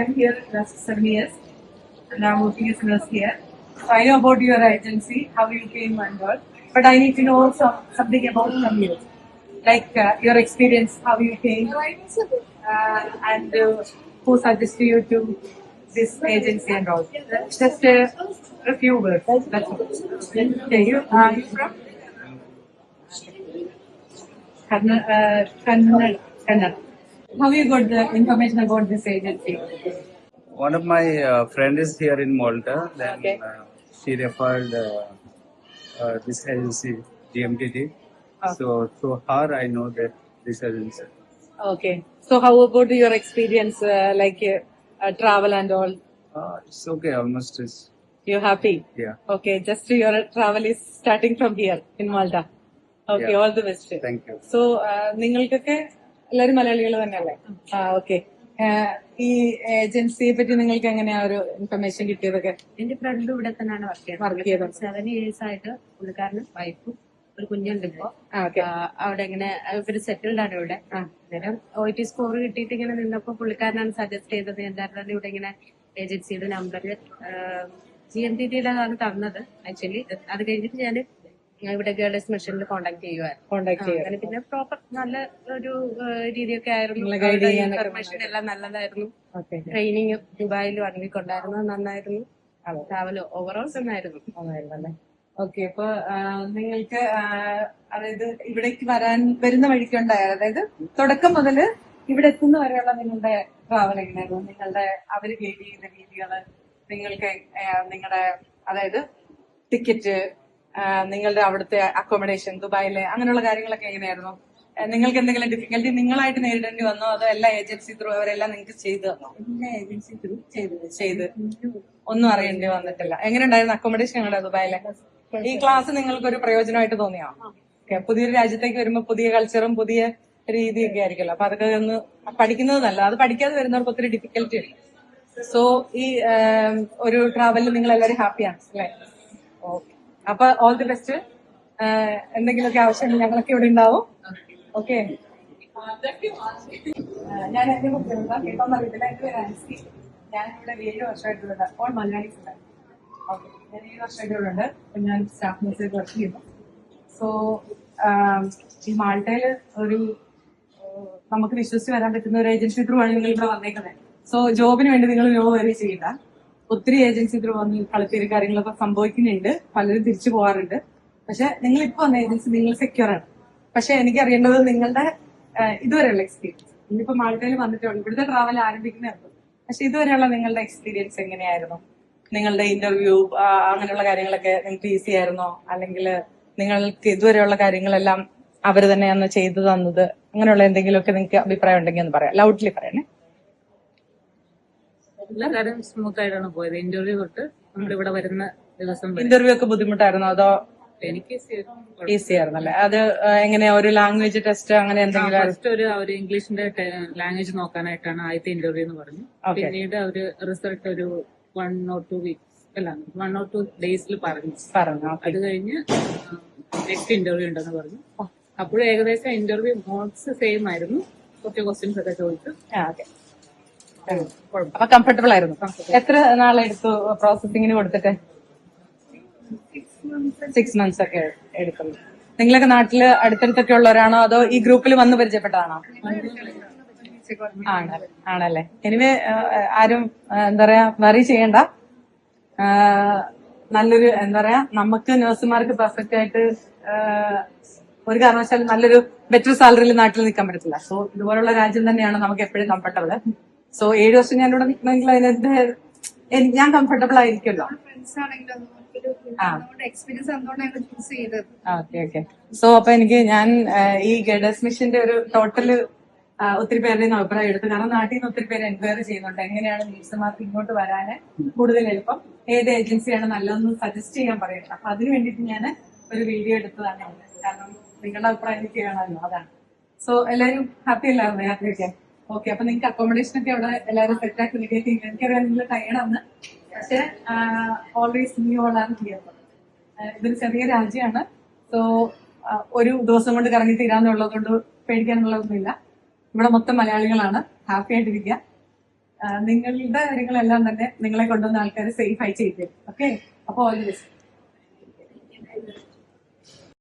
I'm here last 7 years and I'm working as a nurse here. So I know about your agency, how you came and all. But I need to know something about from you. Like your experience, how you came, and who suggested you to this agency and all. Just a few words. That's all. Okay, you from Kannada. How you got the information about this agency? One of my friend is here in Malta. Then Okay. she referred this agency, GMTT. Okay. So through her, I know that this agency. Okay. So how about your experience, travel and all? It's okay, almost is. You happy? Yeah. Okay. Just your travel is starting from here in Malta. Okay. Yeah. All the best. Thank you. So നിങ്ങൾക്കൊക്കെ എല്ലാവരും മലയാളികൾ തന്നെയല്ലേ? Okay. ഈ ഏജൻസിയെ പറ്റി നിങ്ങൾക്ക് എങ്ങനെയാ ഒരു ഇൻഫർമേഷൻ കിട്ടിയതൊക്കെ? എന്റെ ഫ്രണ്ട് ഇവിടെ തന്നെയാണ് വർക്ക് ചെയ്യുന്നത്. 7 years ആയിട്ട് പുള്ളിക്കാരനും വൈഫും ഒരു കുഞ്ഞുണ്ട് ഇപ്പോ. അവിടെ ഇങ്ങനെ ഇവര് സെറ്റിൽഡ് ആണ് ഇവിടെ. അന്നേരം OIT സ്കോർ കിട്ടിയിട്ട് ഇങ്ങനെ നിന്നപ്പോ പുള്ളിക്കാരനാണ് സജസ്റ്റ് ചെയ്തത്. എന്തായിരുന്നു ഇവിടെ ഇങ്ങനെ ഏജൻസിയുടെ നമ്പർ GMTTയിലാണ് തന്നത് ആക്ച്വലി. അത് കഴിഞ്ഞിട്ട് ഞാൻ ഇവിടെ ഗേൾസ് മിഷനിൽ കോണ്ടാക്ട് ചെയ്യുവായിരുന്നു. പിന്നെ പ്രോപ്പർ നല്ല ഒരു രീതിയൊക്കെ ആയിരുന്നു. ഇൻഫർമേഷൻ എല്ലാം നല്ലതായിരുന്നു. ട്രെയിനിങ് ദുബായിൽ 1 week ഉണ്ടായിരുന്നു, നന്നായിരുന്നു. ട്രാവൽ ഓവറോൾ നന്നായിരുന്നു. ഓക്കെ. അപ്പൊ നിങ്ങൾക്ക് അതായത് ഇവിടേക്ക് വരുന്ന വഴിക്കുണ്ടായ, അതായത് തുടക്കം മുതല് ഇവിടെ എത്തുന്ന വരെയുള്ള നിങ്ങളുടെ ട്രാവൽ എങ്ങനെയായിരുന്നു? നിങ്ങളുടെ അവര് ഗൈഡ് ചെയ്യുന്ന രീതികള്, നിങ്ങൾക്ക് നിങ്ങളുടെ അതായത് ടിക്കറ്റ്, നിങ്ങളുടെ അവിടുത്തെ അക്കോമഡേഷൻ ദുബായിലെ അങ്ങനെയുള്ള കാര്യങ്ങളൊക്കെ എങ്ങനെയായിരുന്നു? നിങ്ങൾക്ക് എന്തെങ്കിലും ഡിഫിക്കൽട്ടി നിങ്ങളായിട്ട് നേരിടേണ്ടി വന്നോ, അതോ എല്ലാ ഏജൻസി ത്രൂ അവരെല്ലാം നിങ്ങൾക്ക് ചെയ്തു തന്നോ? എല്ലാ ഏജൻസി ത്രൂ ചെയ്ത് ഒന്നും അറിയേണ്ടി വന്നിട്ടില്ല. എങ്ങനെ ഉണ്ടായിരുന്നു അക്കോമഡേഷൻ ഞങ്ങളുടെ ദുബായിലെ? ഈ ക്ലാസ് നിങ്ങൾക്ക് ഒരു പ്രയോജനമായിട്ട് തോന്നിയോ? പുതിയൊരു രാജ്യത്തേക്ക് വരുമ്പോൾ പുതിയ കൾച്ചറും പുതിയ രീതിയൊക്കെ ആയിരിക്കുമല്ലോ, അപ്പൊ അതൊക്കെ ഒന്ന് പഠിക്കുന്നത് നല്ല. അത് പഠിക്കാതെ വരുന്നവർക്ക് ഒത്തിരി ഡിഫിക്കൽറ്റി ഉണ്ട്. സോ ഈ ഒരു ട്രാവലിൽ നിങ്ങൾ എല്ലാവരും ഹാപ്പിയാണ് അല്ലേ? ഓക്കെ. അപ്പൊ ഓൾ ദി ബെസ്റ്റ്. എന്തെങ്കിലുമൊക്കെ ആവശ്യമെങ്കിൽ ഞങ്ങളൊക്കെ ഇവിടെ ഉണ്ടാവും. ഓക്കെ. ഞാൻ എന്റെ കുട്ടികളുടെ കേട്ടോന്ന് അറിയത്തില്ല. എന്റെ പേര് ആൻസി. ഞാനിവിടെ 7 വർഷമായിട്ടുള്ളത്. ഓൾ മലയാളീസ് ഉണ്ട്. ഓക്കെ. ഞാൻ 7 വർഷമായിട്ടുള്ളത്. ഞാൻ സ്റ്റാഫ് നഴ്സായിട്ട് വർക്ക് ചെയ്യുന്നു. സോ ഈ മാൾട്ടയില് ഒരു നമുക്ക് വിശ്വസിച്ച് വരാൻ പറ്റുന്ന ഒരു ഏജൻസി ത്രൂ ആണ് നിങ്ങൾ ഇവിടെ വന്നേക്കുന്നത്. സോ ജോബിന് വേണ്ടി നിങ്ങൾ നോ വരി ചെയ്യില്ല. ഒത്തിരി ഏജൻസി ത്രൂ വന്ന് കളിപ്പേര് കാര്യങ്ങളൊക്കെ സംഭവിക്കുന്നുണ്ട്. പലരും തിരിച്ചു പോകാറുണ്ട്. പക്ഷെ നിങ്ങൾ ഇപ്പൊ വന്ന ഏജൻസി നിങ്ങൾ സെക്യൂർ ആണ്. പക്ഷെ എനിക്ക് അറിയേണ്ടത് നിങ്ങളുടെ ഇതുവരെയുള്ള എക്സ്പീരിയൻസ്. ഇന്നിപ്പോ മാൾട്ടയിൽ വന്നിട്ടുണ്ട്, ഇവിടുത്തെ ട്രാവൽ ആരംഭിക്കുന്നതാണ്. പക്ഷെ ഇതുവരെയുള്ള നിങ്ങളുടെ എക്സ്പീരിയൻസ് എങ്ങനെയായിരുന്നു? നിങ്ങളുടെ ഇന്റർവ്യൂ അങ്ങനെയുള്ള കാര്യങ്ങളൊക്കെ നിങ്ങൾക്ക് ഈസി ആയിരുന്നോ? അല്ലെങ്കിൽ നിങ്ങൾക്ക് ഇതുവരെയുള്ള കാര്യങ്ങളെല്ലാം അവർ തന്നെയാണ് ചെയ്തു തന്നത്? അങ്ങനെയുള്ള എന്തെങ്കിലുമൊക്കെ നിങ്ങൾക്ക് അഭിപ്രായം ഉണ്ടെങ്കിൽ ഒന്ന് പറയാം. ലൗഡ്ലി പറയണേ. എല്ലാ കാര്യം സ്മൂത്ത് ആയിട്ടാണ് പോയത്. ഇന്റർവ്യൂ തൊട്ട് നമ്മളിവിടെ വരുന്ന ദിവസം ഇന്റർവ്യൂ ഒക്കെ ബുദ്ധിമുട്ടായിരുന്നോ അതോ? എനിക്ക് ഈസി ആയിരുന്നല്ലേ? അത് എങ്ങനെയാ, ഒരു ലാംഗ്വേജ് ടെസ്റ്റ് അങ്ങനെ എന്തെങ്കിലും? ഫസ്റ്റ് ഒരു ഇംഗ്ലീഷിന്റെ ലാംഗ്വേജ് നോക്കാനായിട്ടാണ് ആദ്യത്തെ ഇന്റർവ്യൂ എന്ന് പറഞ്ഞു. പിന്നീട് അവര് റിസൾട്ട് ഒരു 1 or 2 weeks അല്ല 1 or 2 days പറഞ്ഞു. അത് കഴിഞ്ഞ് നെക്സ്റ്റ് ഇന്റർവ്യൂ ഉണ്ടെന്ന് പറഞ്ഞു. അപ്പോഴും ഏകദേശം ഇന്റർവ്യൂ മോഡ്സ് സെയിം ആയിരുന്നു. കുറച്ച് ക്വസ്റ്റ്യൻസ് ഒക്കെ ചോദിച്ചു. അപ്പൊ കംഫർട്ടബിൾ ആയിരുന്നു. എത്ര നാളെടുത്തു പ്രോസസിങ്ങിന് കൊടുത്തിട്ട്? 6 months ഒക്കെ എടുക്കുന്നു. നിങ്ങളൊക്കെ നാട്ടില് അടുത്തടുത്തൊക്കെ ഉള്ളവരാണോ അതോ ഈ ഗ്രൂപ്പിൽ വന്ന് പരിചയപ്പെട്ടതാണോ? ആണല്ലേ. എനിവേ ആരും എന്താ പറയാ വറി ചെയ്യണ്ട. നല്ലൊരു എന്താ പറയാ, നമുക്ക് നഴ്സുമാർക്ക് പെർഫെക്റ്റ് ആയിട്ട് ഒരു കാരണവശാലും നല്ലൊരു ബെറ്റർ സാലറിയിൽ നാട്ടിൽ നിൽക്കാൻ പറ്റത്തില്ല. സോ ഇതുപോലുള്ള രാജ്യം തന്നെയാണ് നമുക്ക് എപ്പോഴും കംഫർട്ടബിൾ. സോ 7 വർഷം ഞാനിവിടെ നിൽക്കണമെങ്കിൽ അതിനകത്ത് ഞാൻ കംഫർട്ടബിൾ ആയിരിക്കുമല്ലോ. ഓക്കെ. സോ അപ്പൊ ഞാൻ ഈ ഗൈഡേഴ്സ് മിഷന്റെ ഒരു ടോട്ടല് ഒത്തിരി പേരുടെ അഭിപ്രായം എടുത്തു. കാരണം നാട്ടിൽ നിന്ന് ഒത്തിരി പേര് എൻക്വയറി ചെയ്യുന്നുണ്ട് എങ്ങനെയാണ് നേഴ്സുമാർക്ക് ഇങ്ങോട്ട് വരാന് കൂടുതൽ എളുപ്പം, ഏത് ഏജൻസിയാണ് നല്ലതെന്ന് സജസ്റ്റ് ചെയ്യാൻ പറയുന്നത്. അപ്പൊ അതിന് വേണ്ടിയിട്ട് ഞാൻ ഒരു വീഡിയോ എടുത്തതാണ്. കാരണം നിങ്ങളുടെ അഭിപ്രായം എനിക്ക് വേണമല്ലോ, അതാണ്. സോ എല്ലാവരും ഹാപ്പി അല്ലായിരുന്നു യാത്രയ്ക്ക്? ഓക്കെ. അപ്പൊ നിങ്ങൾക്ക് അക്കോമഡേഷൻ ഒക്കെ അവിടെ എല്ലാവരും സെറ്റ് ആക്കി നിൽക്കുക. എനിക്കറിയാം നിങ്ങൾ ടയർഡാണ്. പക്ഷെ ഓൾവേസ് ന്യൂ ഓളാണ് ചെയ്യുന്നത്. ഇതൊരു ചെറിയ രാജ്യമാണ്. സോ ഒരു ദിവസം കൊണ്ട് കറങ്ങി തീരാന്നുള്ളത് കൊണ്ട് പേടിക്കാനുള്ളതൊന്നുമില്ല. ഇവിടെ മൊത്തം മലയാളികളാണ്. ഹാപ്പി ആയിട്ടിരിക്കുക. നിങ്ങളുടെ കാര്യങ്ങളെല്ലാം തന്നെ നിങ്ങളെ കൊണ്ടുവന്ന ആൾക്കാർ സേഫ് ആയി ചെയ്തു. ഓക്കെ, അപ്പൊ ഓൾ ദി ബെസ്റ്റ്.